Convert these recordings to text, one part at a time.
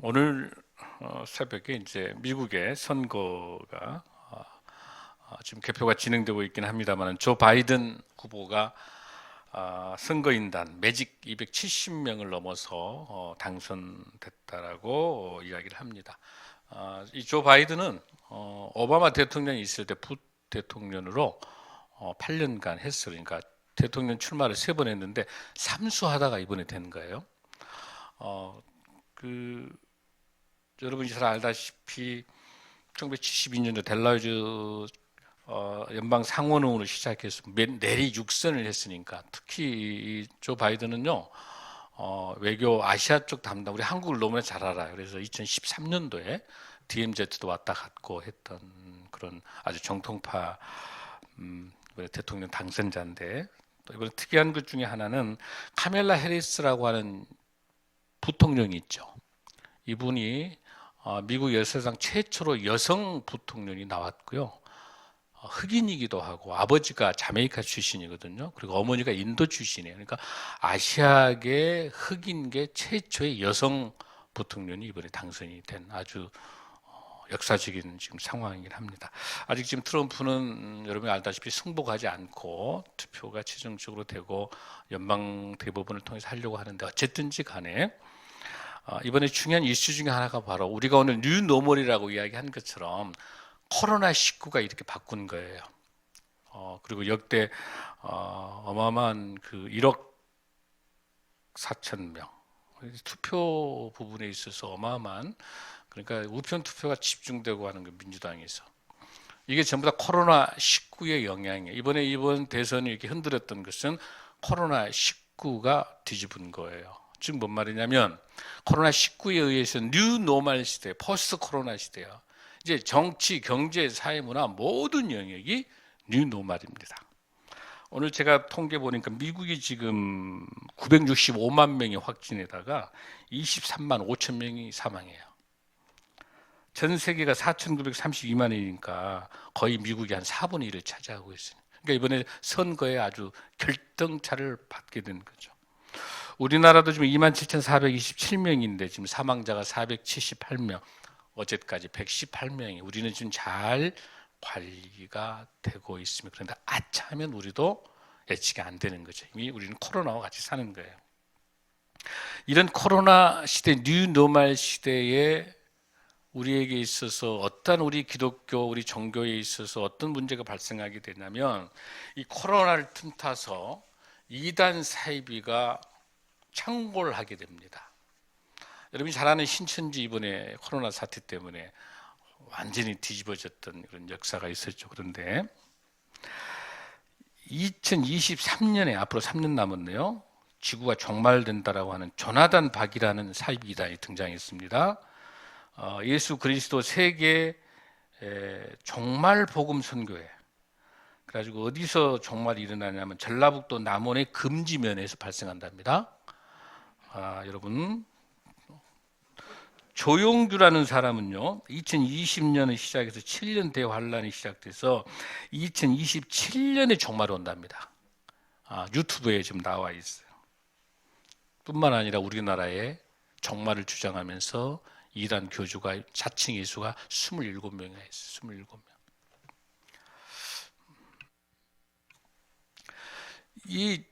오늘 새벽에 이제 미국의 선거가 지금 개표가 진행되고 있긴 합니다만 조 바이든 후보가 선거인단 매직 270명을 넘어서 당선됐다라고 이야기를 합니다. 이 조 바이든은 오바마 대통령이 있을 때 부대통령으로 8년간 했어요. 그러니까 대통령 출마를 3번 했는데 삼수하다가 이번에 된 거예요. 그 여러분이 잘 알다시피 1972년도 델라웨이즈 연방 상원의원으로 시작해서 내리 6선을 했으니까 특히 조 바이든은요 외교 아시아 쪽 담당, 우리 한국을 너무나 잘 알아요. 그래서 2013년도에 DMZ도 왔다 갔고 했던 그런 아주 정통파 이번에 대통령 당선자인데, 또 이번에 특이한 것 중에 하나는 카멜라 해리스라고 하는 부통령이 있죠. 이분이 미국 역사상 최초로 여성 부통령이 나왔고요. 흑인이기도 하고 아버지가 자메이카 출신이거든요. 그리고 어머니가 인도 출신이에요. 그러니까 아시아계 흑인계 최초의 여성 부통령이 이번에 당선이 된 아주 역사적인 지금 상황이긴 합니다. 아직 지금 트럼프는 여러분이 알다시피 승복하지 않고 투표가 최종적으로 되고 연방 대법원을 통해서 하려고 하는데, 어쨌든지 간에 이번에 중요한 이슈 중에 하나가 바로 우리가 오늘 뉴노멀이라고 이야기한 것처럼 코로나19가 이렇게 바꾼 거예요. 그리고 역대 어마어마한 그 1억 4천 명 투표 부분에 있어서 어마어마한, 그러니까 우편 투표가 집중되고 하는 거, 민주당에서 이게 전부 다 코로나19의 영향이에요. 이번 대선이 이렇게 흔들었던 것은 코로나19가 뒤집은 거예요. 즉 뭔 말이냐면 코로나19에 의해서 뉴 노멀 시대, 포스트 코로나 시대야. 이제 정치, 경제, 사회, 문화 모든 영역이 뉴 노멀입니다. 오늘 제가 통계 보니까 미국이 지금 965만 명이 확진에다가 23만 5천 명이 사망해요. 전 세계가 4,932만이니까 거의 미국이 한 4분의 1을 차지하고 있어요. 그러니까 이번에 선거에 아주 결정차를 받게 된 거죠. 우리나라도 지금 27,427명인데 지금 사망자가 478명, 어제까지 118명이. 우리는 지금 잘 관리가 되고 있습니다. 그런데 아차하면 우리도 예측이 안 되는 거죠. 이미 우리는 코로나와 같이 사는 거예요. 이런 코로나 시대, 뉴 노멀 시대에 우리에게 있어서 어떤, 우리 기독교, 우리 종교에 있어서 어떤 문제가 발생하게 되냐면, 이 코로나를 틈타서 이단 사이비가 창궐을 하게 됩니다. 여러분이 잘 아는 신천지 이번에 코로나 사태 때문에 완전히 뒤집어졌던 그런 역사가 있었죠. 그런데 2023년에 앞으로 3년 남았네요. 지구가 종말된다라고 하는 조나단 박이라는 사이비단이 등장했습니다. 예수 그리스도 세계 종말 복음 선교회. 그래가지고 어디서 종말이 일어나냐면 전라북도 남원의 금지면에서 발생한답니다. 여러분, 조용규라는 사람은요 2020년에 시작해서 7년 대환란이 시작돼서 2027년에 종말이 온답니다. 유튜브에 지금 나와 있어요. 뿐만 아니라 우리나라에 종말을 주장하면서 이란 교주가 자칭 예수가 27명이나 있어요. 27명. 이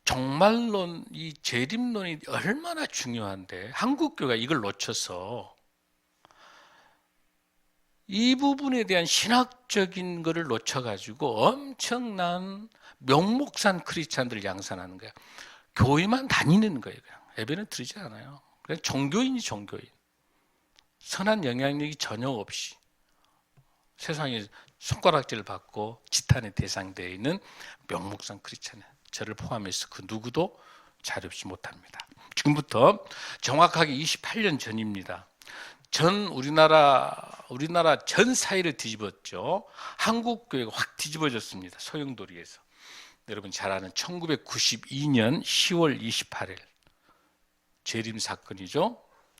종말론, 이 재림론이 얼마나 중요한데 한국교회가 이걸 놓쳐서, 이 부분에 대한 신학적인 것을 놓쳐가지고 엄청난 명목산 크리스찬들을 양산하는 거야. 교회만 다니는 거예요. 그냥 예배는 드리지 않아요. 그냥 종교인이 종교인. 선한 영향력이 전혀 없이 세상에 손가락질을 받고 지탄의 대상되어 있는 명목상 크리스찬, 저를 포함해서 그 누구도 자립지 못합니다. 지금부터 정확하게 28년 전입니다. 우리나라 전 사회를 뒤집었죠. 한국 교회가 확 뒤집어졌습니다. 소용돌이에서. 여러분 잘 아는 1992년 10월 28일 재림 사건이죠.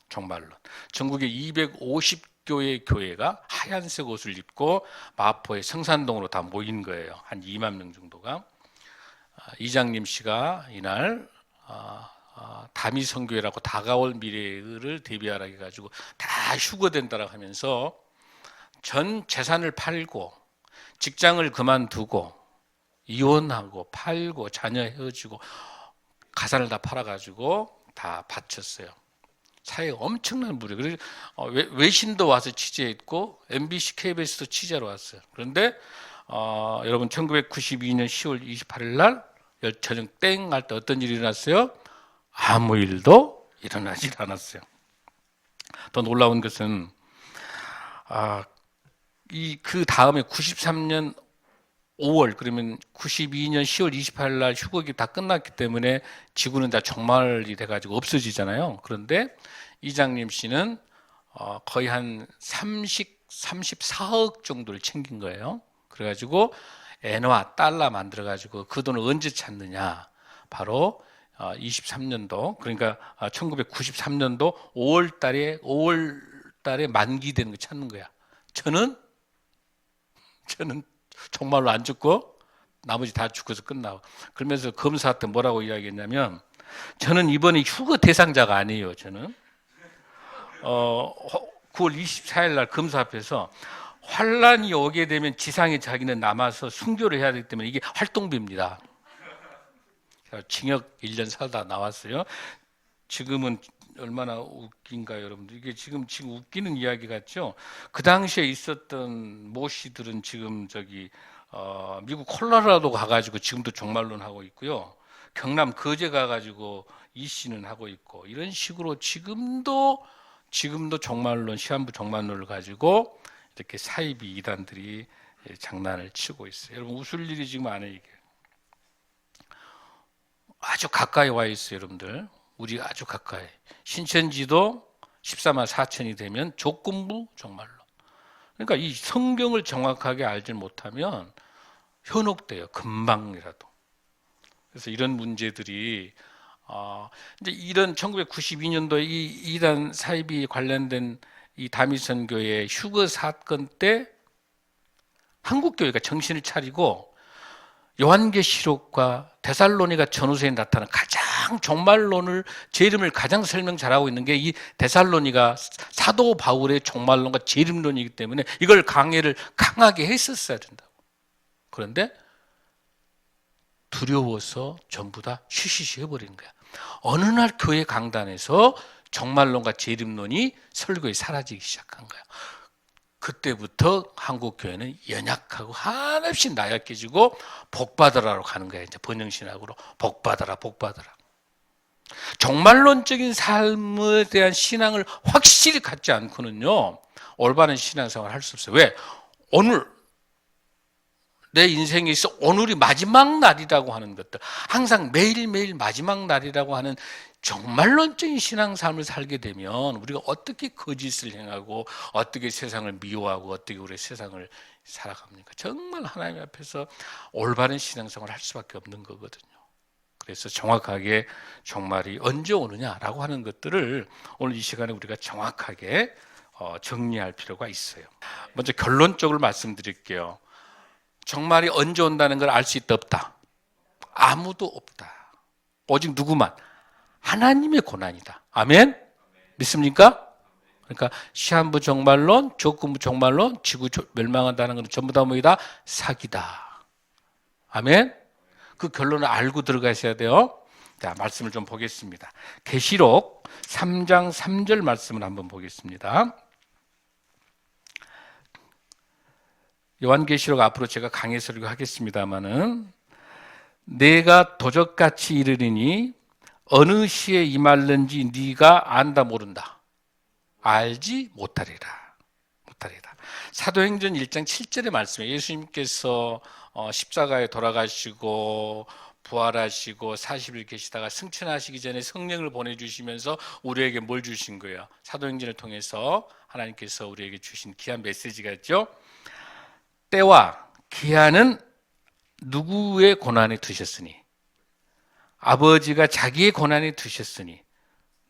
종말론. 전국의 250교회 교회가 하얀색 옷을 입고 마포의 성산동으로 다 모인 거예요. 한 2만 명 정도가. 이장님 씨가 이날 다미 선교회라고 다가올 미래를 대비하라 해가지고 다 휴거된다라고 하면서 전 재산을 팔고 직장을 그만두고 이혼하고 팔고 자녀 헤어지고 가산을 다 팔아가지고 다 바쳤어요. 사회가 엄청난 무료. 그래서 외신도 와서 취재했고 MBC, KBS도 취재로 왔어요. 그런데 여러분 1992년 10월 28일 날 저녁 땡 할 때 어떤 일이 일어났어요? 아무 일도 일어나질 않았어요. 더 놀라운 것은 그 다음에 93년 5월 그러면 92년 10월 28일 날 휴거기 다 끝났기 때문에 지구는 다 종말이 돼가지고 없어지잖아요. 그런데 이장림 씨는 거의 한 34억 정도를 챙긴 거예요. 그래가지고 엔화, 달러 만들어가지고 그 돈을 언제 찾느냐? 바로 23년도 그러니까 1993년도 5월 달에 만기되는 거 찾는 거야. 저는 정말로 안 죽고 나머지 다 죽어서 끝나고 그러면서 검사한테 뭐라고 이야기했냐면 저는 이번에 휴거 대상자가 아니에요. 저는 9월 24일 날 검사 앞에서 환란이 오게 되면 지상에 자기는 남아서 순교를 해야 되기 때문에 이게 활동비입니다. 징역 1년 살다 나왔어요. 지금은 얼마나 웃긴가요, 여러분들? 이게 지금 웃기는 이야기 같죠? 그 당시에 있었던 모 씨들은 지금 미국 콜로라도 가가지고 지금도 종말론 하고 있고요. 경남 거제 가가지고 이 씨는 하고 있고 이런 식으로 지금도 종말론, 시한부 종말론을 가지고 이렇게 사이비 이단들이 장난을 치고 있어요. 여러분 웃을 일이 지금 아니에요. 이게 아주 가까이 와 있어요, 여러분들. 우리 아주 가까이. 신천지도 14만 4천이 되면 조건부 종말론. 그러니까 이 성경을 정확하게 알지 못하면 현혹돼요. 금방이라도. 그래서 이런 문제들이 이제 이런 1992년도에 이 이단 사이비 관련된 이 다미선교회 휴거 사건 때 한국 교회가 정신을 차리고 요한계시록과 데살로니가 전후서에 나타난 가장 종말론을 재림을 가장 설명 잘하고 있는 게 이 데살로니가 사도 바울의 종말론과 재림론이기 때문에 이걸 강해를 강하게 했었어야 된다고. 그런데 두려워서 전부 다 쉬쉬쉬 해버리는 거야. 어느 날 교회 강단에서 종말론과 재림론이 설교에 사라지기 시작한 거야. 그때부터 한국 교회는 연약하고 한없이 나약해지고 복받으라로 가는 거예요. 이제 번영신학으로 복받아라, 복받아라. 종말론적인 삶에 대한 신앙을 확실히 갖지 않고는요, 올바른 신앙생활을 할 수 없어요. 왜? 오늘 내 인생에 있어 오늘이 마지막 날이라고 하는 것들, 항상 매일매일 마지막 날이라고 하는 종말론적인 신앙 삶을 살게 되면 우리가 어떻게 거짓을 행하고 어떻게 세상을 미워하고 어떻게 우리 세상을 살아갑니까? 정말 하나님 앞에서 올바른 신앙생활을 할 수밖에 없는 거거든요. 그래서 정확하게 종말이 언제 오느냐라고 하는 것들을 오늘 이 시간에 우리가 정확하게 정리할 필요가 있어요. 먼저 결론적으로 말씀드릴게요. 종말이 언제 온다는 걸 알 수 있다 없다? 아무도 없다. 오직 누구만? 하나님의 고난이다. 아멘? 믿습니까? 그러니까 시한부 종말론, 조건부 종말론, 지구 멸망한다는 건 전부 다 뭐이다? 사기다. 아멘? 그 결론을 알고 들어가셔야 돼요. 자, 말씀을 좀 보겠습니다. 계시록 3장 3절 말씀을 한번 보겠습니다. 요한계시록 앞으로 제가 강해 설교하겠습니다마는 내가 도적같이 이르리니 어느 시에 임할는지 네가 안다 모른다. 알지 못하리라. 사도행전 1장 7절의 말씀에 예수님께서 십자가에 돌아가시고 부활하시고 40일 계시다가 승천하시기 전에 성령을 보내주시면서 우리에게 뭘 주신 거예요? 사도행전을 통해서 하나님께서 우리에게 주신 귀한 메시지가 있죠. 때와 기한은 누구의 고난에 두셨으니 아버지가 자기의 고난에 두셨으니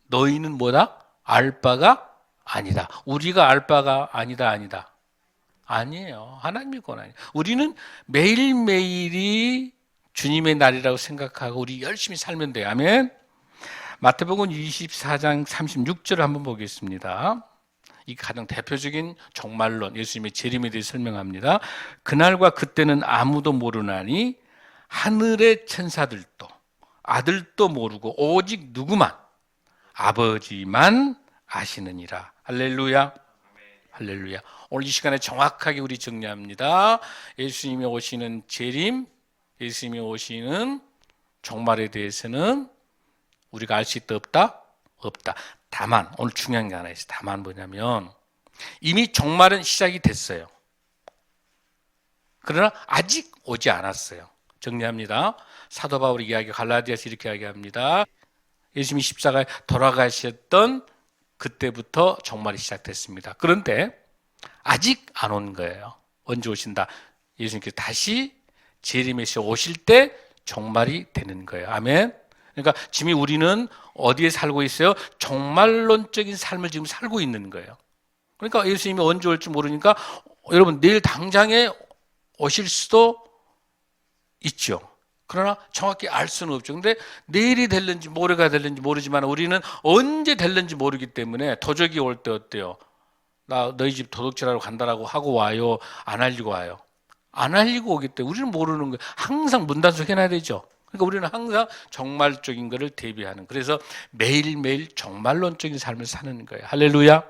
너희는 뭐다? 알 바가 아니다. 우리가 알 바가 아니다. 아니에요. 하나님의 고난이에요. 우리는 매일매일이 주님의 날이라고 생각하고 우리 열심히 살면 돼요. 아멘. 마태복음 24장 36절을 한번 보겠습니다. 이 가장 대표적인 종말론, 예수님의 재림에 대해 설명합니다. 그날과 그때는 아무도 모르나니 하늘의 천사들도 아들도 모르고 오직 누구만 아버지만 아시느니라. 할렐루야. 할렐루야. 오늘 이 시간에 정확하게 우리 정리합니다. 예수님이 오시는 재림, 예수님이 오시는 종말에 대해서는 우리가 알 수 있다 없다? 없다. 다만 오늘 중요한 게 하나 있어요. 다만 뭐냐면 이미 종말은 시작이 됐어요. 그러나 아직 오지 않았어요. 정리합니다. 사도 바울의 이야기 갈라디아서 이렇게 이야기합니다. 예수님이 십자가에 돌아가셨던 그때부터 종말이 시작됐습니다. 그런데 아직 안 온 거예요. 언제 오신다? 예수님께서 다시 재림에서 오실 때 종말이 되는 거예요. 아멘. 그러니까 지금 우리는 어디에 살고 있어요? 종말론적인 삶을 지금 살고 있는 거예요. 그러니까 예수님이 언제 올지 모르니까 여러분 내일 당장에 오실 수도 있죠. 그러나 정확히 알 수는 없죠. 근데 내일이 될는지 모레가 될는지 모르지만 우리는 언제 될는지 모르기 때문에 도적이 올 때 어때요? 나 너희 집 도둑질하러 간다라고 하고 와요? 안 알리고 와요? 안 알리고 오기 때문에 우리는 모르는 거예요. 항상 문단속 해놔야 되죠. 그러니까 우리는 항상 종말적인 것을 대비하는, 그래서 매일매일 종말론적인 삶을 사는 거예요. 할렐루야.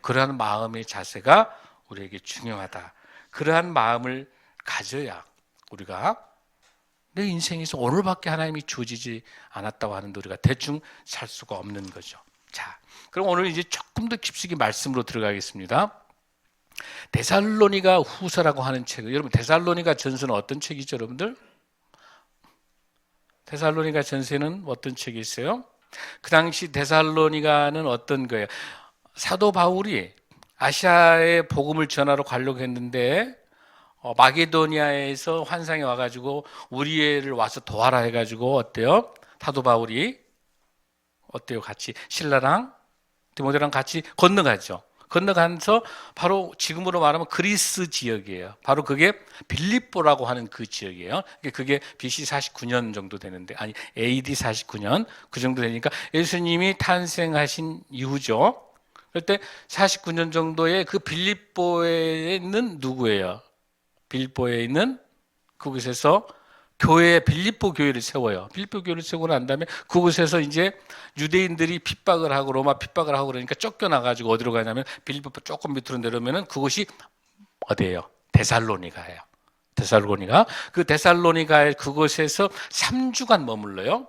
그러한 마음의 자세가 우리에게 중요하다. 그러한 마음을 가져야 우리가 내 인생에서 오늘밖에 하나님이 주어지지 않았다고 하는데 우리가 대충 살 수가 없는 거죠. 자, 그럼 오늘 이제 조금 더 깊숙이 말씀으로 들어가겠습니다. 데살로니가 후서라고 하는 책을, 여러분 데살로니가 전서는 어떤 책이죠, 여러분들? 데살로니가 전서는 어떤 책이 있어요? 그 당시 데살로니가는 어떤 거예요? 사도 바울이 아시아에 복음을 전하러 가려고 했는데 마게도니아에서 환상이 와가지고 우리를 와서 도와라 해가지고 어때요? 사도 바울이 어때요? 같이 신라랑 디모데랑 같이 건너가죠. 건너가서 바로 지금으로 말하면 그리스 지역이에요. 바로 그게 빌립보라고 하는 그 지역이에요. 그게 BC 49년 정도 되는데, 아니 AD 49년 그 정도 되니까 예수님이 탄생하신 이후죠. 그럴 때 49년 정도에 그 빌립보에 있는 누구예요? 빌립보에 있는 그곳에서 교회, 빌립보 교회를 세워요. 빌립보 교회를 세우고 난 다음에 그곳에서 이제 유대인들이 핍박을 하고 로마 핍박을 하고 그러니까 쫓겨나가지고 어디로 가냐면 빌립보 조금 밑으로 내려오면은 그곳이 어디예요? 데살로니가예요. 데살로니가. 그 데살로니가의 그곳에서 3주간 머물러요.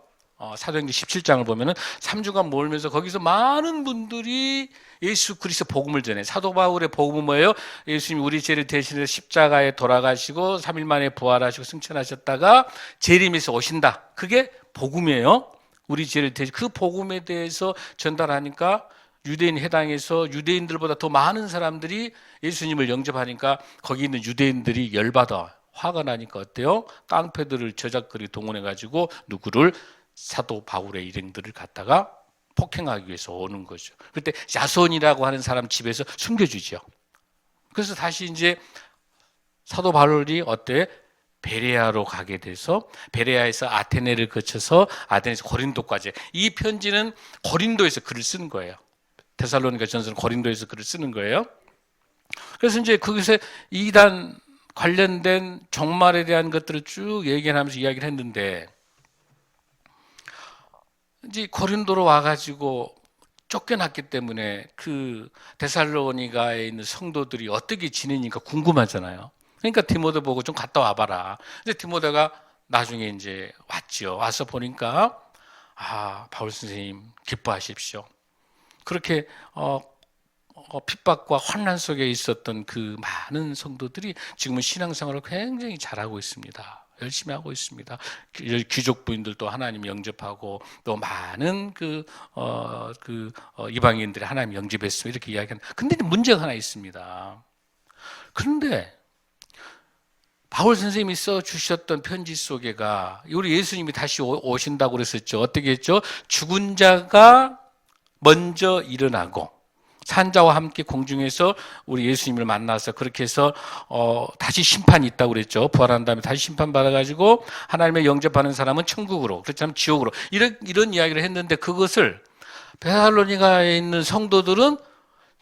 사도행전 17장을 보면은 3주간 머물면서 거기서 많은 분들이 예수 그리스도 복음을 전해. 사도 바울의 복음은 뭐예요? 예수님이 우리 죄를 대신해서 십자가에 돌아가시고 3일 만에 부활하시고 승천하셨다가 재림에서 오신다. 그게 복음이에요. 우리 죄를 대신 그 복음에 대해서 전달하니까 유대인 회당에서 유대인들보다 더 많은 사람들이 예수님을 영접하니까 거기 있는 유대인들이 열받아 화가 나니까 어때요? 깡패들을 저작거리 동원해가지고 누구를? 사도 바울의 일행들을 갖다가 폭행하기 위해서 오는 거죠. 그때 야손이라고 하는 사람 집에서 숨겨주죠. 그래서 다시 이제 사도 바울이 어때? 베레아로 가게 돼서 베레아에서 아테네를 거쳐서 아테네에서 고린도까지. 이 편지는 고린도에서 글을 쓴 거예요. 데살로니가 전서는 고린도에서 글을 쓰는 거예요. 그래서 이제 거기서 이단 관련된 종말에 대한 것들을 쭉 얘기하면서 이야기를 했는데 이제 고린도로 와가지고 쫓겨났기 때문에 그 데살로니가에 있는 성도들이 어떻게 지내니까 궁금하잖아요. 그러니까 디모데 보고 좀 갔다 와봐라. 근데 디모데가 나중에 이제 왔죠. 와서 보니까 바울 선생님 기뻐하십시오. 그렇게 핍박과 환난 속에 있었던 그 많은 성도들이 지금은 신앙생활을 굉장히 잘하고 있습니다. 열심히 하고 있습니다. 귀족 부인들도 하나님 영접하고 또 많은 이방인들이 하나님 영접했으면 이렇게 이야기하는. 근데 문제가 하나 있습니다. 그런데 바울 선생님이 써주셨던 편지 속에가 우리 예수님이 다시 오신다고 그랬었죠. 어떻게 했죠? 죽은 자가 먼저 일어나고 산자와 함께 공중에서 우리 예수님을 만나서 그렇게 해서 다시 심판이 있다고 그랬죠. 부활한 다음에 다시 심판 받아가지고 하나님의 영접하는 사람은 천국으로, 그렇지 않으면 지옥으로, 이런 이야기를 했는데, 그것을 데살로니가에 있는 성도들은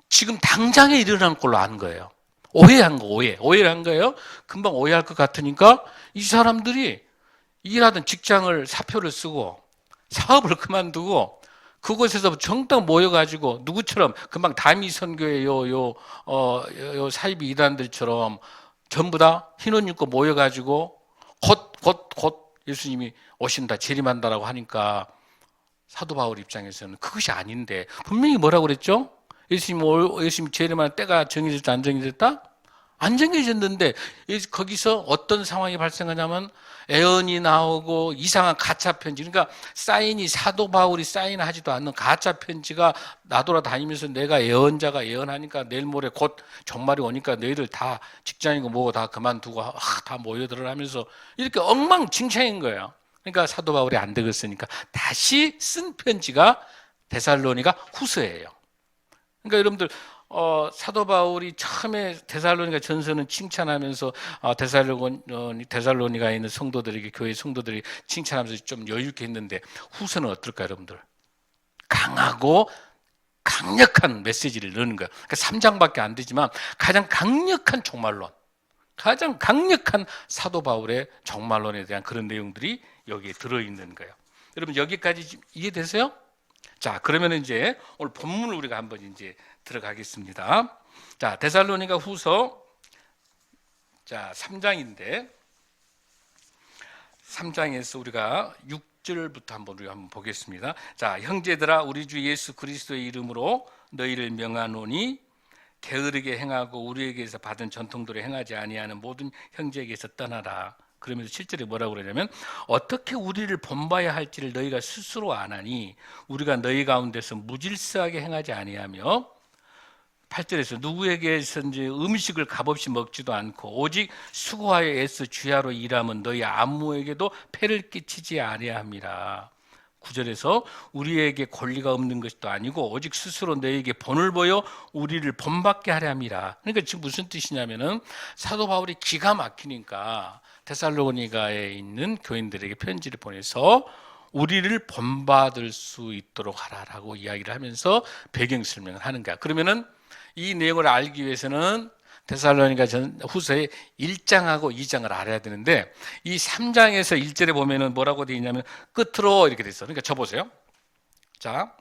지금 당장에 일어난 걸로 아는 거예요. 오해를 한 거예요. 금방 오해할 것 같으니까 이 사람들이 일하던 직장을 사표를 쓰고 사업을 그만두고 그곳에서 정당 모여가지고 누구처럼 금방 다미 선교의 요 사이비 이단들처럼 전부 다 흰옷 입고 모여가지고 곧 예수님이 오신다, 재림한다라고 하니까 사도 바울 입장에서는 그것이 아닌데, 분명히 뭐라고 그랬죠? 예수님 재림할 때가 정해졌다, 안 정해졌다? 안 정해졌는데 거기서 어떤 상황이 발생하냐면 애언이 나오고 이상한 가짜 편지, 그러니까 사도 바울이 사인하지도 않는 가짜 편지가 나돌아다니면서 내가 예언자가 예언하니까 내일 모레 곧 종말이 오니까 너희들 다 직장이고 뭐고 다 그만두고 다 모여들어 하면서 이렇게 엉망진창인 거예요. 그러니까 사도 바울이 안 되겠으니까 다시 쓴 편지가 데살로니가 후서예요. 그러니까 여러분들 사도 바울이 처음에 데살로니가 전서는 칭찬하면서 데살로니가에 있는 성도들에게, 교회 성도들이 칭찬하면서 좀 여유 있게 했는데, 후서는 어떨까요, 여러분들? 강하고 강력한 메시지를 넣는 거예요. 그러니까 3장밖에 안 되지만 가장 강력한 종말론, 가장 강력한 사도 바울의 종말론에 대한 그런 내용들이 여기에 들어있는 거예요. 여러분 여기까지 이해되세요? 자, 그러면 이제 오늘 본문을 우리가 한번 이제 들어가겠습니다. 자, 데살로니가 후서 3장인데 3장에서 우리가 6절부터 우리가 한번 보겠습니다. 자, 형제들아, 우리 주 예수 그리스도의 이름으로 너희를 명하노니 게으르게 행하고 우리에게서 받은 전통대로 행하지 아니하는 모든 형제에게서 떠나라. 그러면서 7절에 뭐라고 그러냐면, 어떻게 우리를 본봐야 할지를 너희가 스스로 아나니 우리가 너희 가운데서 무질서하게 행하지 아니하며, 8절에서 누구에게선지 음식을 값없이 먹지도 않고 오직 수고하여 애써 주야로 일하면 너희 아무에게도 폐를 끼치지 아니함이라. 9절에서 우리에게 권리가 없는 것도 아니고 오직 스스로 너희에게 본을 보여 우리를 본받게 하려 함이라. 그러니까 지금 무슨 뜻이냐면은 사도 바울이 기가 막히니까 데살로니가에 있는 교인들에게 편지를 보내서 우리를 본받을 수 있도록 하라라고 이야기를 하면서 배경 설명을 하는 거야. 그러면은 이 내용을 알기 위해서는 데살로니가 후서의 1장하고 2장을 알아야 되는데, 이 3장에서 1절에 보면은 뭐라고 되어 있냐면 끝으로 이렇게 돼 있어. 그러니까 저 보세요. 자,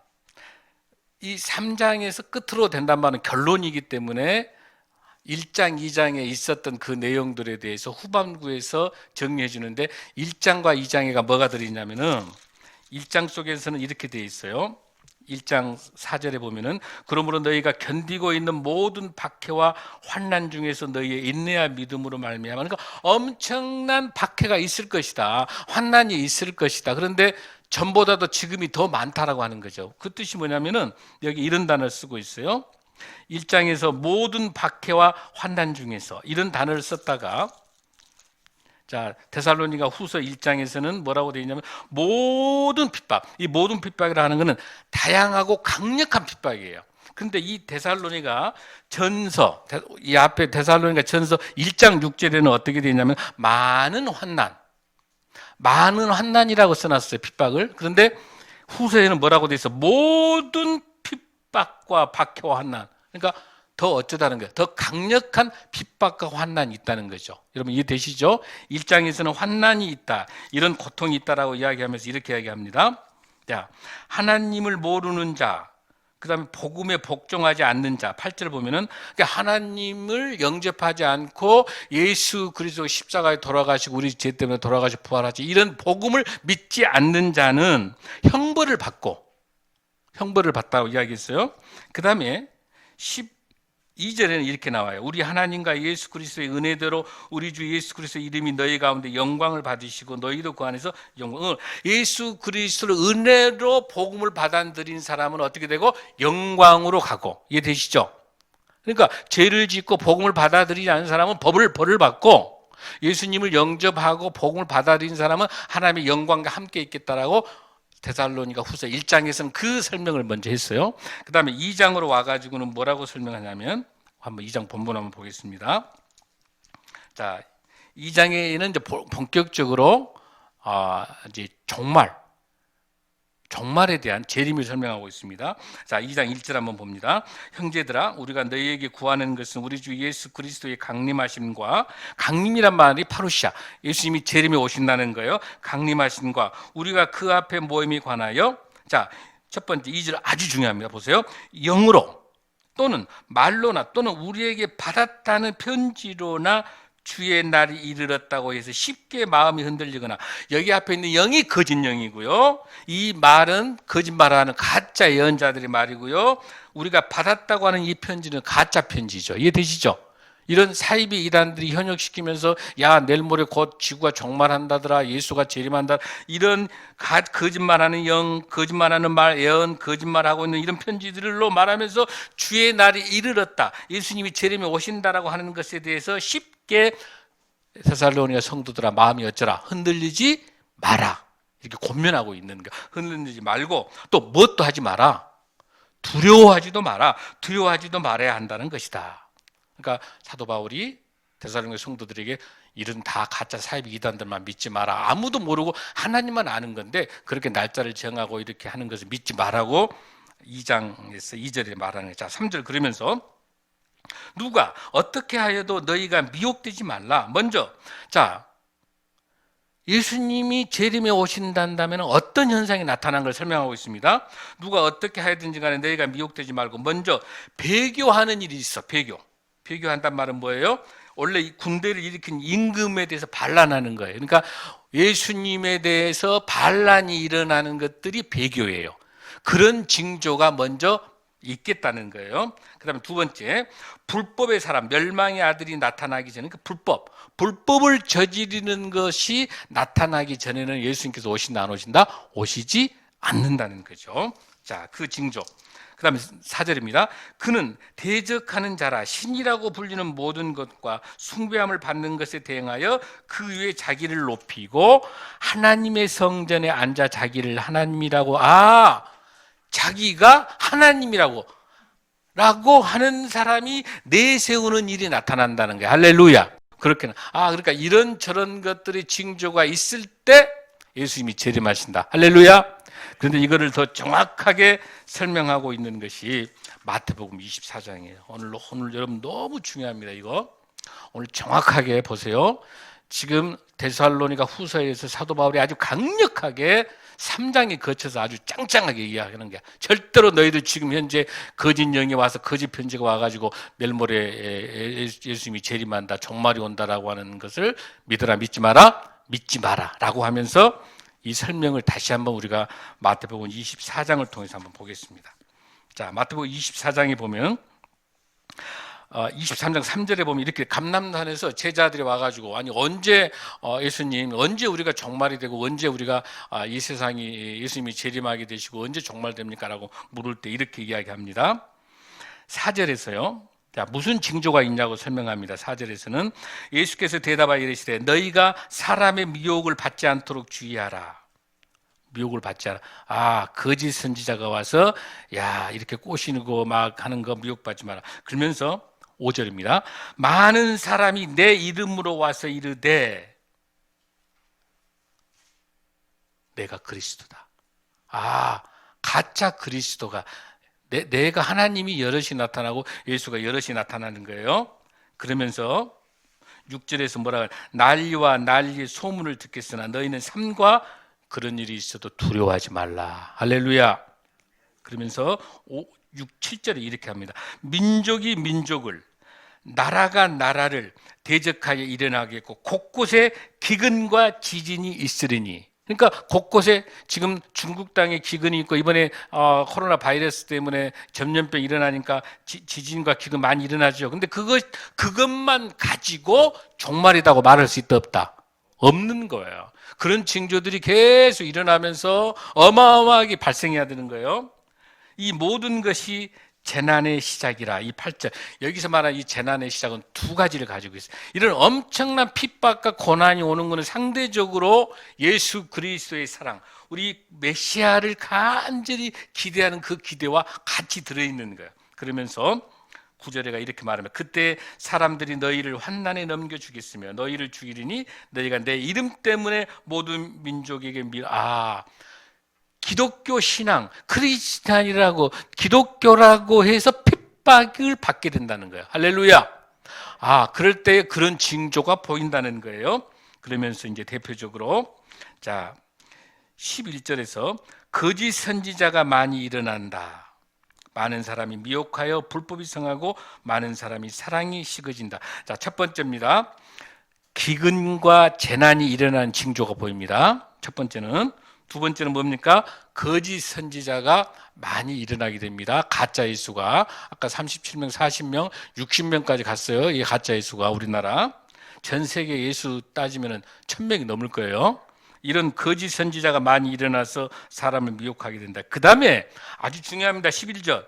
이 3장에서 끝으로 된단 말은 결론이기 때문에 1장, 2장에 있었던 그 내용들에 대해서 후반부에서 정리해 주는데, 1장과 2장에가 뭐가 들어있냐면은 1장 속에서는 이렇게 되어 있어요. 1장 4절에 보면은 그러므로 너희가 견디고 있는 모든 박해와 환난 중에서 너희의 인내와 믿음으로 말미암아, 그러니까 엄청난 박해가 있을 것이다, 환난이 있을 것이다. 그런데 전보다도 지금이 더 많다라고 하는 거죠. 그 뜻이 뭐냐면은 여기 이런 단어를 쓰고 있어요. 1장에서 모든 박해와 환난 중에서 이런 단어를 썼다가, 자, 데살로니가 후서 1장에서는 뭐라고 되어 있냐면 모든 핍박, 이 모든 핍박이라는 것은 다양하고 강력한 핍박이에요. 그런데 이 데살로니가 전서, 이 앞에 데살로니가 전서 1장 6절에는 어떻게 되어 있냐면 많은 환난이라고 써놨어요, 핍박을. 그런데 후서에는 뭐라고 되어 있어? 모든 핍박과 박해와 환난. 그러니까 더 어쩌다는 거예요. 더 강력한 핍박과 환난이 있다는 거죠. 여러분 이해되시죠? 1장에서는 환난이 있다, 이런 고통이 있다라고 이야기하면서 이렇게 이야기합니다. 자, 하나님을 모르는 자, 그 다음에 복음에 복종하지 않는 자. 8절 보면은 하나님을 영접하지 않고 예수 그리스도 십자가에 돌아가시고 우리 죄 때문에 돌아가시고 부활하지, 이런 복음을 믿지 않는 자는 형벌을 받다고 이야기했어요. 그 다음에 12절에는 이렇게 나와요. 우리 하나님과 예수 그리스도의 은혜대로 우리 주 예수 그리스도의 이름이 너희 가운데 영광을 받으시고 너희도 그 안에서 영광을, 예수 그리스도를 은혜로 복음을 받아들인 사람은 어떻게 되고? 영광으로 가고. 이해되시죠? 그러니까 죄를 짓고 복음을 받아들이지 않은 사람은 벌을 받고, 예수님을 영접하고 복음을 받아들인 사람은 하나님의 영광과 함께 있겠다라고 데살로니가 후서 1장에서는 그 설명을 먼저 했어요. 그 다음에 2장으로 와가지고는 뭐라고 설명하냐면, 한번 2장 본문 한번 보겠습니다. 자, 2장에는 이제 본격적으로 이제 종말에 대한 재림을 설명하고 있습니다. 자, 2장 1절 한번 봅니다. 형제들아, 우리가 너희에게 구하는 것은 우리 주 예수 그리스도의 강림하심과, 강림이란 말이 파루시아, 예수님이 재림에 오신다는 거예요. 강림하심과 우리가 그 앞에 모임에 관하여, 자, 첫 번째 2절 아주 중요합니다. 보세요. 영으로 또는 말로나 또는 우리에게 받았다는 편지로나 주의 날이 이르렀다고 해서 쉽게 마음이 흔들리거나, 여기 앞에 있는 영이 거짓 영이고요, 이 말은 거짓말하는 가짜 예언자들의 말이고요, 우리가 받았다고 하는 이 편지는 가짜 편지죠. 이해되시죠? 이런 사이비 이단들이 현혹시키면서 야, 내일 모레 곧 지구가 종말한다더라, 예수가 재림한다, 이런 거짓말하는 영, 거짓말하는 말, 예언, 거짓말하고 있는 이런 편지들로 말하면서 주의 날이 이르렀다, 예수님이 재림에 오신다라고 하는 것에 대해서 쉽게 데살로니가 성도들아 마음이 어쩌라, 흔들리지 마라, 이렇게 권면하고 있는 거. 흔들리지 말고 또 뭣도 하지 마라, 두려워하지도 마라, 두려워하지도 말아야 한다는 것이다. 그러니까 사도 바울이 데살로니가 성도들에게 이런 다 가짜 사이비 이단들만 믿지 마라, 아무도 모르고 하나님만 아는 건데 그렇게 날짜를 정하고 이렇게 하는 것을 믿지 마라고 2장에서 2절에 말하는 거예요. 자, 3절 그러면서 누가 어떻게 하여도 너희가 미혹되지 말라. 먼저, 자, 예수님이 재림에 오신다면 어떤 현상이 나타난 걸 설명하고 있습니다. 누가 어떻게 하든지 간에 너희가 미혹되지 말고, 먼저 배교하는 일이 있어. 배교한단 말은 뭐예요? 원래 이 군대를 일으킨 임금에 대해서 반란하는 거예요. 그러니까 예수님에 대해서 반란이 일어나는 것들이 배교예요. 그런 징조가 먼저 있겠다는 거예요. 그 다음에 두 번째, 불법의 사람, 멸망의 아들이 나타나기 전에, 그 불법을 저지르는 것이 나타나기 전에는 예수님께서 오신다 안 오신다? 오시지 않는다는 거죠. 자, 그 징조. 그 다음에 4절입니다. 그는 대적하는 자라, 신이라고 불리는 모든 것과 숭배함을 받는 것에 대응하여 그 위에 자기를 높이고 하나님의 성전에 앉아 자기를 하나님이라고, 자기가 하나님이라고 하는 사람이 내세우는 일이 나타난다는 거예요. 할렐루야. 그렇게는, 그러니까 이런 저런 것들의 징조가 있을 때 예수님이 재림하신다. 할렐루야. 그런데 이거를 더 정확하게 설명하고 있는 것이 마태복음 24장이에요. 오늘 여러분 너무 중요합니다. 이거 오늘 정확하게 보세요. 지금 데살로니가 후서에서 사도 바울이 아주 강력하게 3장에 거쳐서 아주 짱짱하게 이야기하는 게, 절대로 너희들 지금 현재 거짓 영이 와서 거짓 편지가 와가지고 내일 모레 예수님이 재림한다, 종말이 온다라고 하는 것을 믿어라, 믿지 마라 라고 하면서 이 설명을 다시 한번 우리가 마태복음 24장을 통해서 한번 보겠습니다. 자, 마태복음 24장에 보면 23장 3절에 보면 이렇게, 감람산에서 제자들이 와가지고, 아니 언제 예수님, 언제 우리가 종말이 되고 언제 우리가 이 세상이 예수님이 재림하게 되시고 언제 종말됩니까? 라고 물을 때 이렇게 이야기합니다. 4절에서요. 자, 무슨 징조가 있냐고 설명합니다. 4절에서는 예수께서 대답하여 이르시되 너희가 사람의 미혹을 받지 않도록 주의하라. 미혹을 받지 않아. 거짓 선지자가 와서 이렇게 꼬시고 막 하는 거 미혹받지 마라. 그러면서 5절입니다. 많은 사람이 내 이름으로 와서 이르되 내가 그리스도다. 가짜 그리스도가, 내가 하나님이 여럿이 나타나고 예수가 여럿이 나타나는 거예요. 그러면서 6절에서 뭐라고, 난리와 난리의 소문을 듣겠으나 너희는 삼가 그런 일이 있어도 두려워하지 말라. 할렐루야. 그러면서 6, 7절에 이렇게 합니다. 민족이 민족을, 나라가 나라를 대적하여 일어나겠고 곳곳에 기근과 지진이 있으리니. 그러니까 곳곳에 지금 중국 땅에 기근이 있고, 이번에 코로나 바이러스 때문에 전염병 일어나니까 지진과 기근 많이 일어나죠. 근데 그것만 가지고 종말이라고 말할 수 있다 없다? 없는 거예요. 그런 징조들이 계속 일어나면서 어마어마하게 발생해야 되는 거예요. 이 모든 것이 재난의 시작이라. 이 8절 여기서 말하는 이 재난의 시작은 두 가지를 가지고 있어요. 이런 엄청난 핍박과 고난이 오는 것은 상대적으로 예수 그리스도의 사랑, 우리 메시아를 간절히 기대하는 그 기대와 같이 들어있는 거예요. 그러면서 9절에가 이렇게 말하면 그때 사람들이 너희를 환난에 넘겨주겠으며 너희를 죽이리니 너희가 내 이름 때문에 모든 민족에게 기독교 신앙, 크리스찬이라고 기독교라고 해서 핍박을 받게 된다는 거예요. 할렐루야. 그럴 때 그런 징조가 보인다는 거예요. 그러면서 이제 대표적으로 11절에서 거짓 선지자가 많이 일어난다. 많은 사람이 미혹하여 불법이 성하고 많은 사람이 사랑이 식어진다. 첫 번째입니다. 기근과 재난이 일어나는 징조가 보입니다. 첫 번째는. 두 번째는 뭡니까? 거짓 선지자가 많이 일어나게 됩니다. 가짜 예수가 아까 37명, 40명, 60명까지 갔어요. 이 가짜 예수가 우리나라 전 세계 예수 따지면 1000명이 넘을 거예요. 이런 거짓 선지자가 많이 일어나서 사람을 미혹하게 된다. 그 다음에 아주 중요합니다. 11절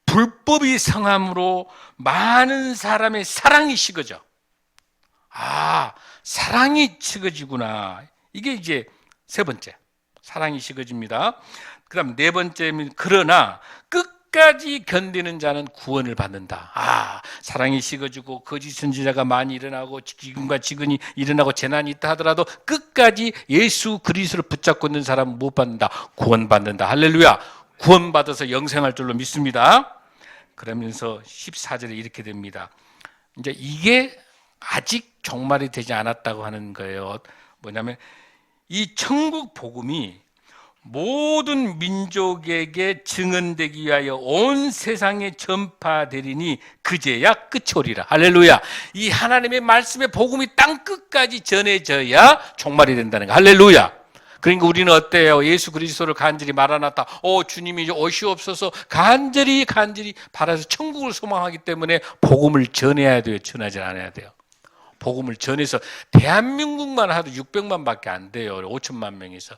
불법이 성함으로 많은 사람의 사랑이 식어져. 사랑이 식어지구나. 이게 이제 세 번째, 사랑이 식어집니다. 그 다음 네 번째는 그러나 끝까지 견디는 자는 구원을 받는다. 사랑이 식어지고 거짓 선지자가 많이 일어나고 기근과 지근이 일어나고 재난이 있다 하더라도 끝까지 예수 그리스도를 붙잡고 있는 사람은 못 받는다. 구원받는다. 할렐루야. 구원받아서 영생할 줄로 믿습니다. 그러면서 14절에 이렇게 됩니다. 이제 이게 아직 종말이 되지 않았다고 하는 거예요. 뭐냐면 이 천국 복음이 모든 민족에게 증언되기 위하여 온 세상에 전파되리니 그제야 끝이 오리라. 할렐루야. 이 하나님의 말씀의 복음이 땅 끝까지 전해져야 종말이 된다는 거예요. 할렐루야. 그러니까 우리는 어때요? 예수 그리스도를 간절히 마라나타, 주님이 오시옵소서 간절히 바라서 천국을 소망하기 때문에 복음을 전해야 돼요? 전하지 않아야 돼요? 복음을 전해서 대한민국만 하도 600만 밖에 안 돼요. 5천만 명에서.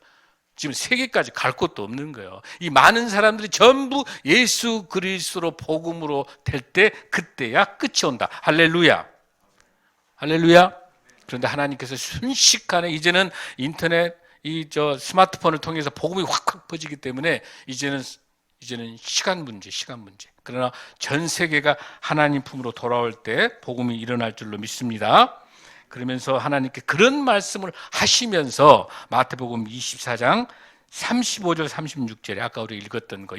지금 세계까지 갈 곳도 없는 거예요. 이 많은 사람들이 전부 예수 그리스도로 복음으로 될 때 그때야 끝이 온다. 할렐루야. 할렐루야. 그런데 하나님께서 순식간에 이제는 인터넷 스마트폰을 통해서 복음이 확 퍼지기 때문에 이제는 시간 문제. 그러나 전 세계가 하나님 품으로 돌아올 때 복음이 일어날 줄로 믿습니다. 그러면서 하나님께 그런 말씀을 하시면서 마태복음 24장 35절 36절에 아까 우리 읽었던 거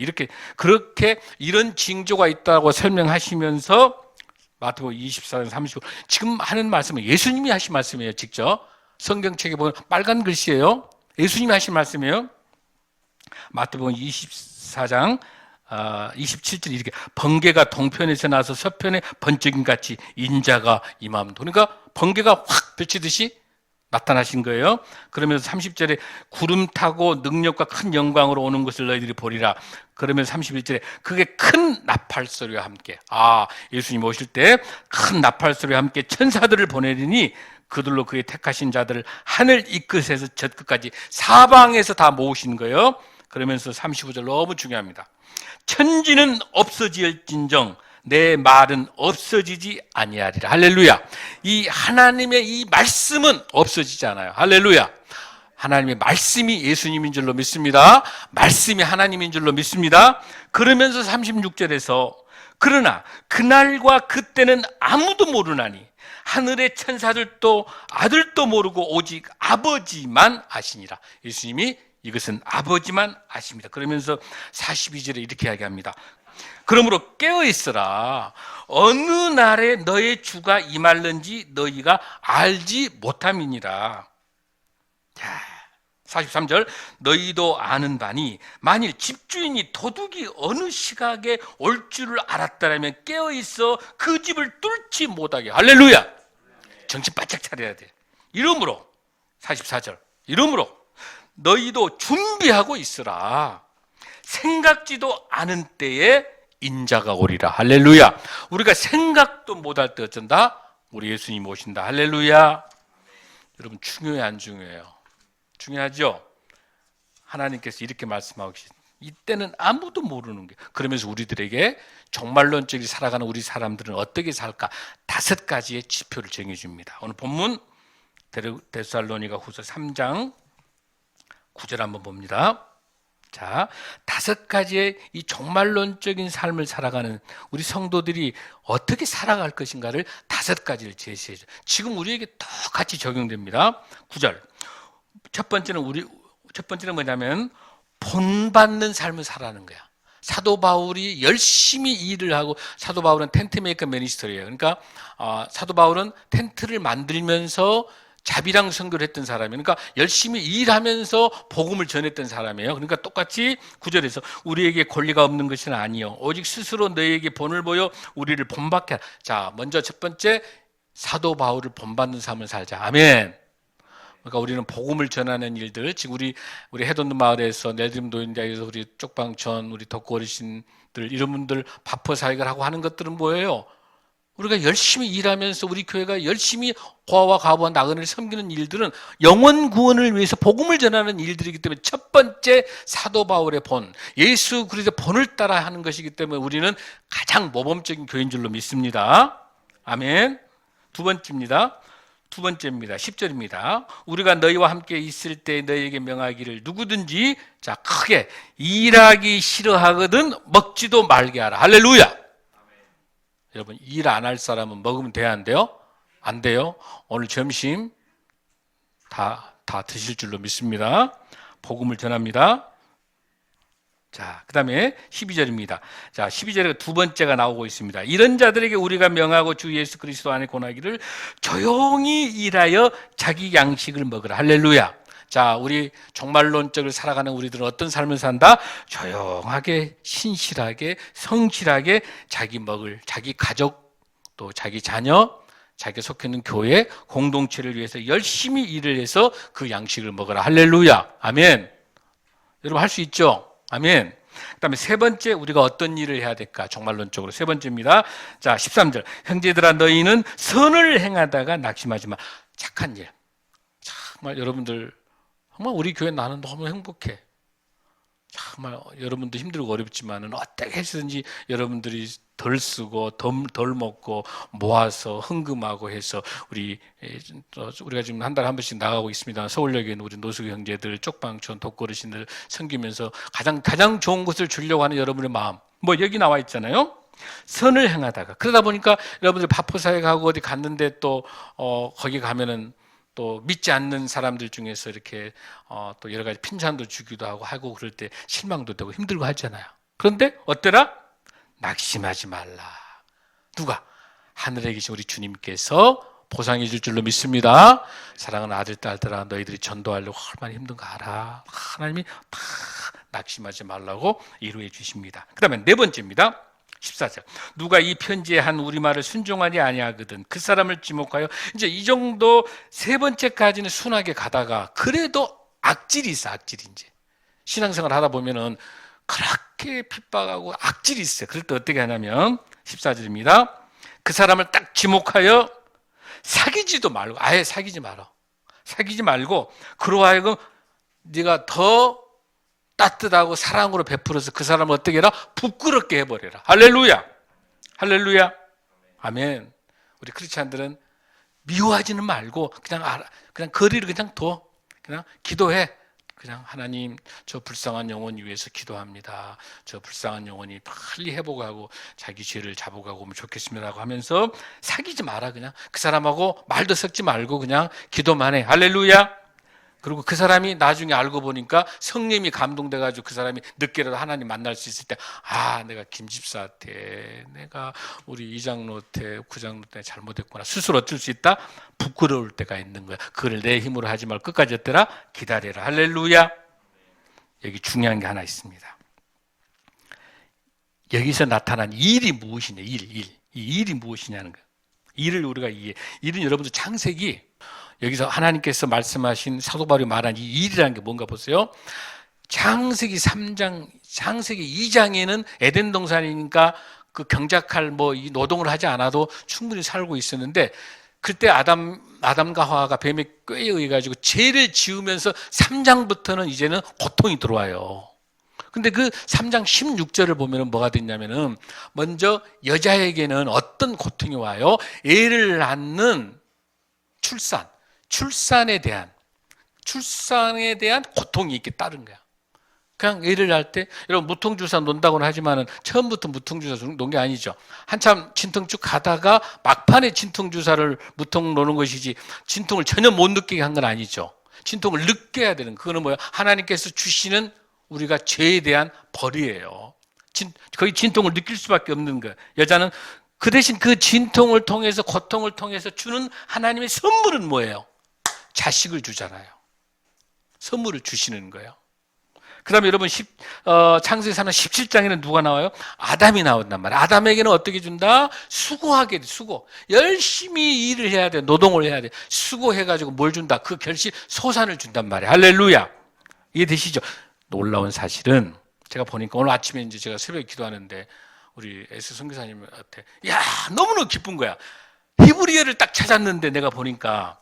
그렇게 이런 징조가 있다고 설명하시면서 마태복음 24장 35절 지금 하는 말씀은 예수님이 하신 말씀이에요. 직접 성경책에 보면 빨간 글씨예요. 예수님이 하신 말씀이에요. 마태복음 24장 27절 이렇게 번개가 동편에서 나서 서편에 번쩍임 같이 인자가 임함도. 그러니까 번개가 확 비치듯이 나타나신 거예요. 그러면서 30절에 구름 타고 능력과 큰 영광으로 오는 것을 너희들이 보리라. 그러면서 31절에 그게 큰 나팔 소리와 함께 예수님 오실 때 큰 나팔 소리와 함께 천사들을 보내리니 그들로 그의 택하신 자들을 하늘 이 끝에서 저 끝까지 사방에서 다 모으신 거예요. 그러면서 35절 너무 중요합니다. 천지는 없어질진정 내 말은 없어지지 아니하리라. 할렐루야. 이 하나님의 이 말씀은 없어지지 않아요. 할렐루야. 하나님의 말씀이 예수님인 줄로 믿습니다. 말씀이 하나님인 줄로 믿습니다. 그러면서 36절에서 그러나 그날과 그때는 아무도 모르나니 하늘의 천사들도 아들도 모르고 오직 아버지만 아시니라. 예수님이 이것은 아버지만 아십니다. 그러면서 42절에 이렇게 이야기합니다. 그러므로 깨어있으라. 어느 날에 너의 주가 임할는지 너희가 알지 못함이니라. 43절 너희도 아는 바니 만일 집주인이 도둑이 어느 시각에 올 줄을 알았다면 깨어있어 그 집을 뚫지 못하게. 할렐루야. 정신 바짝 차려야 돼. 이러므로 44절 이러므로 너희도 준비하고 있으라. 생각지도 않은 때에 인자가 오리라. 할렐루야. 우리가 생각도 못할 때 어쩐다? 우리 예수님 오신다. 할렐루야. 여러분 중요해 안 중요해요? 중요하죠? 하나님께서 이렇게 말씀하고 이때는 아무도 모르는 거예요. 그러면서 우리들에게 종말론적으로 살아가는 우리 사람들은 어떻게 살까? 5가지의 지표를 정해줍니다. 오늘 본문 데살로니가 후서 3장 9절 한번 봅니다. 자, 5가지의 이 종말론적인 삶을 살아가는 우리 성도들이 어떻게 살아갈 것인가를 5가지를 제시해줘. 지금 우리에게 똑같이 적용됩니다. 9절. 첫 번째는 뭐냐면 본받는 삶을 살아가는 거야. 사도 바울이 열심히 일을 하고, 사도 바울은 텐트메이커 미니스터리예요. 그러니까 사도 바울은 텐트를 만들면서 자비랑 선교를 했던 사람이에요. 그러니까 열심히 일하면서 복음을 전했던 사람이에요. 그러니까 똑같이 9절에서 우리에게 권리가 없는 것은 아니요 오직 스스로 너희에게 본을 보여 우리를 본받게 하라. 자, 먼저 첫 번째, 사도 바울을 본받는 삶을 살자. 아멘. 그러니까 우리는 복음을 전하는 일들, 지금 우리 해돈도 마을에서 넬드림 노인대에서 우리 쪽방촌, 우리 덕구 어르신들 이런 분들 바퍼 사역을 하고 하는 것들은 뭐예요? 우리가 열심히 일하면서 우리 교회가 열심히 고아와 과부와 나그네를 섬기는 일들은 영혼 구원을 위해서 복음을 전하는 일들이기 때문에 첫 번째 사도 바울의 본, 예수 그리스도의 본을 따라 하는 것이기 때문에 우리는 가장 모범적인 교회인 줄로 믿습니다. 아멘. 두 번째입니다. 10절입니다. 우리가 너희와 함께 있을 때 너희에게 명하기를 누구든지 자 크게 일하기 싫어하거든 먹지도 말게 하라. 할렐루야. 여러분, 일 안 할 사람은 먹으면 돼야 안 돼요? 안 돼요. 오늘 점심 다 드실 줄로 믿습니다. 복음을 전합니다. 자, 그 다음에 12절입니다. 자, 12절에 두 번째가 나오고 있습니다. 이런 자들에게 우리가 명하고 주 예수 그리스도 안에 권하기를 조용히 일하여 자기 양식을 먹으라. 할렐루야. 자, 우리 종말론적을 살아가는 우리들은 어떤 삶을 산다? 조용하게, 신실하게, 성실하게 자기 먹을, 자기 가족, 또 자기 자녀, 자기가 속해 있는 교회, 공동체를 위해서 열심히 일을 해서 그 양식을 먹어라. 할렐루야. 아멘. 여러분 할 수 있죠? 아멘. 그 다음에 세 번째, 우리가 어떤 일을 해야 될까? 종말론적으로 세 번째입니다. 자, 13절. 형제들아, 너희는 선을 행하다가 낙심하지 마. 착한 일. 정말 여러분들, 정말 우리 교회 나는 너무 행복해. 정말 여러분도 힘들고 어렵지만은 어떻게 해서든지 여러분들이 덜 쓰고 덜 먹고 모아서 흥금하고 해서 우리가 지금 한 달에 한 번씩 나가고 있습니다. 서울역에 있는 우리 노숙 형제들, 쪽방촌, 독거르신들 섬기면서 가장 좋은 것을 주려고 하는 여러분의 마음. 뭐 여기 나와 있잖아요. 선을 행하다가 그러다 보니까 여러분들 바포사에 가고 어디 갔는데 또 거기 가면은 또 믿지 않는 사람들 중에서 이렇게 또 여러 가지 핀잔도 주기도 하고 그럴 때 실망도 되고 힘들고 하잖아요. 그런데 어때라? 낙심하지 말라. 누가? 하늘에 계신 우리 주님께서 보상해 줄 줄로 믿습니다. 사랑하는 아들, 딸들아, 너희들이 전도하려고 얼마나 힘든 거 알아. 하나님이 다 낙심하지 말라고 이루해 주십니다. 그 다음에 네 번째입니다. 14절. 누가 이 편지에 한 우리말을 순종하지 아니하거든 그 사람을 지목하여. 이제 이 정도 세 번째까지는 순하게 가다가 그래도 악질이 있어. 악질이 이제 신앙생활 하다 보면은 그렇게 핍박하고 악질이 있어요. 그럴 때 어떻게 하냐면 14절입니다. 그 사람을 딱 지목하여 사귀지도 말고, 아예 사귀지 마라. 사귀지 말고 그로 하여금 네가 더 따뜻하고 사랑으로 베풀어서 그 사람을 어떻게 해라? 부끄럽게 해버려라. 할렐루야. 할렐루야. 아멘. 우리 크리스찬들은 미워하지는 말고 그냥 거리를 그냥 둬. 그냥 기도해. 그냥 하나님, 저 불쌍한 영혼이 위해서 기도합니다. 저 불쌍한 영혼이 빨리 회복하고 자기 죄를 잡아가고 오면 좋겠습니다라고 하면서 사귀지 마라. 그냥 그 사람하고 말도 섞지 말고 그냥 기도만 해. 할렐루야. 그리고 그 사람이 나중에 알고 보니까 성령이 감동돼가지고 그 사람이 늦게라도 하나님 만날 수 있을 때, 내가 김 집사한테, 내가 우리 이장로한테, 구장로한테 잘못했구나. 스스로 어쩔 수 있다? 부끄러울 때가 있는 거야. 그걸 내 힘으로 하지 말고 끝까지 어때라? 기다려라. 할렐루야. 여기 중요한 게 하나 있습니다. 여기서 나타난 일이 무엇이냐? 이 일이 무엇이냐는 거야. 일을 우리가 일은 여러분들 창세기, 여기서 하나님께서 말씀하신 사도 바울이 말한 이 일이라는 게 뭔가 보세요. 창세기 3장, 창세기 2장에는 에덴 동산이니까 그 경작할 이 노동을 하지 않아도 충분히 살고 있었는데 그때 아담과 하와가 뱀의 꾀에 의해 가지고 죄를 지으면서 3장부터는 이제는 고통이 들어와요. 근데 그 3장 16절을 보면은 뭐가 됐냐면은 먼저 여자에게는 어떤 고통이 와요? 애를 낳는 출산에 대한 고통이 있게 따른 거야. 그냥 애를 낳을 때, 여러분 무통주사 논다고는 하지만은 처음부터 무통주사 논 게 아니죠. 한참 진통 쭉 가다가 막판에 진통주사를 무통 놓는 것이지 진통을 전혀 못 느끼게 한 건 아니죠. 진통을 느껴야 되는, 그거는 뭐야? 하나님께서 주시는 우리가 죄에 대한 벌이에요. 거의 진통을 느낄 수밖에 없는 거예요. 여자는 그 대신 그 진통을 통해서, 고통을 통해서 주는 하나님의 선물은 뭐예요? 자식을 주잖아요. 선물을 주시는 거예요. 그 다음에 여러분 창세기 3장 17장에는 누가 나와요? 아담이 나온단 말이에요. 아담에게는 어떻게 준다? 수고하게 돼. 수고. 열심히 일을 해야 돼. 노동을 해야 돼. 수고해가지고 뭘 준다? 그 결실 소산을 준단 말이에요. 할렐루야. 이해되시죠? 놀라운 사실은 제가 보니까 오늘 아침에 이제 제가 새벽에 기도하는데 우리 S 선교사님한테 야 너무너무 기쁜 거야. 히브리어를 딱 찾았는데 내가 보니까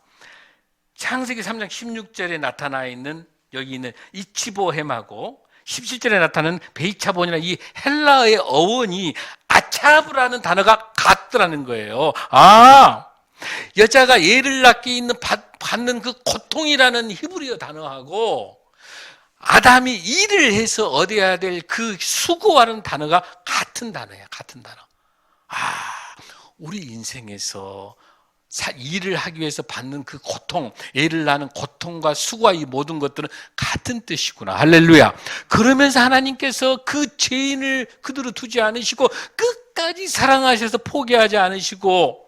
창세기 3장 16절에 나타나 있는 여기 있는 이치보햄하고 17절에 나타나는 베이차본이나 이 헬라어의 어원이 아차브라는 단어가 같더라는 거예요. 여자가 애를 낳게 받는 그 고통이라는 히브리어 단어하고 아담이 일을 해서 얻어야 될 그 수고하는 단어가 같은 단어야. 같은 단어. 우리 인생에서 일을 하기 위해서 받는 그 고통, 애를 낳는 고통과 수고와 이 모든 것들은 같은 뜻이구나. 할렐루야. 그러면서 하나님께서 그 죄인을 그대로 두지 않으시고 끝까지 사랑하셔서 포기하지 않으시고,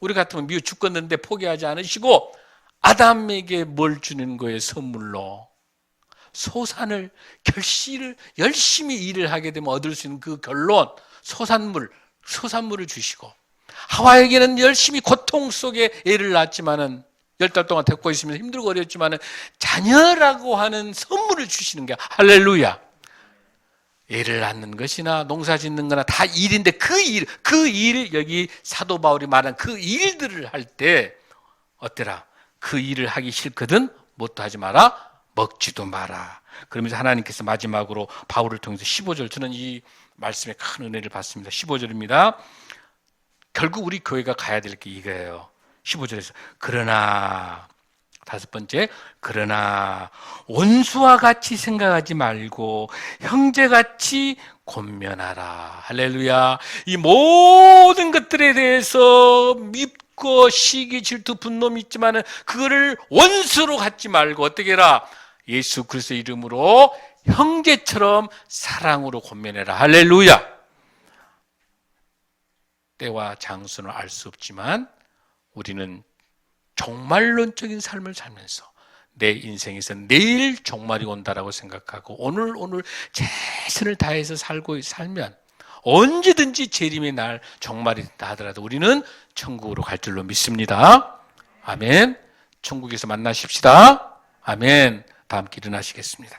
우리 같으면 미워 죽겠는데 포기하지 않으시고 아담에게 뭘 주는 거예요? 선물로 소산을, 결실을, 열심히 일을 하게 되면 얻을 수 있는 그 결론, 소산물을 주시고, 하와에게는 열심히 고통 속에 애를 낳았지만은 10달 동안 데리고 있으면서 힘들고 어렵지만은 자녀라고 하는 선물을 주시는 게 할렐루야. 애를 낳는 것이나 농사 짓는 거나 다 일인데 그 일, 여기 사도 바울이 말한 그 일들을 할 때 어때라? 그 일을 하기 싫거든 뭣도 하지 마라, 먹지도 마라. 그러면서 하나님께서 마지막으로 바울을 통해서 15절, 저는 이 말씀에 큰 은혜를 받습니다. 15절입니다. 결국 우리 교회가 가야 될 게 이거예요. 15절에서 그러나, 다섯 번째, 그러나 원수와 같이 생각하지 말고 형제같이 권면하라. 할렐루야. 이 모든 것들에 대해서 밉고 시기, 질투, 분노 있지만은 그거를 원수로 갖지 말고 어떻게 해라? 예수 그리스도 이름으로 형제처럼 사랑으로 권면해라. 할렐루야. 때와 장소는 알 수 없지만 우리는 종말론적인 삶을 살면서 내 인생에서 내일 종말이 온다라고 생각하고 오늘 최선을 다해서 살면 언제든지 재림의 날 종말이 된다 하더라도 우리는 천국으로 갈 줄로 믿습니다. 아멘. 천국에서 만나십시다. 아멘. 다 함께 일어나시겠습니다.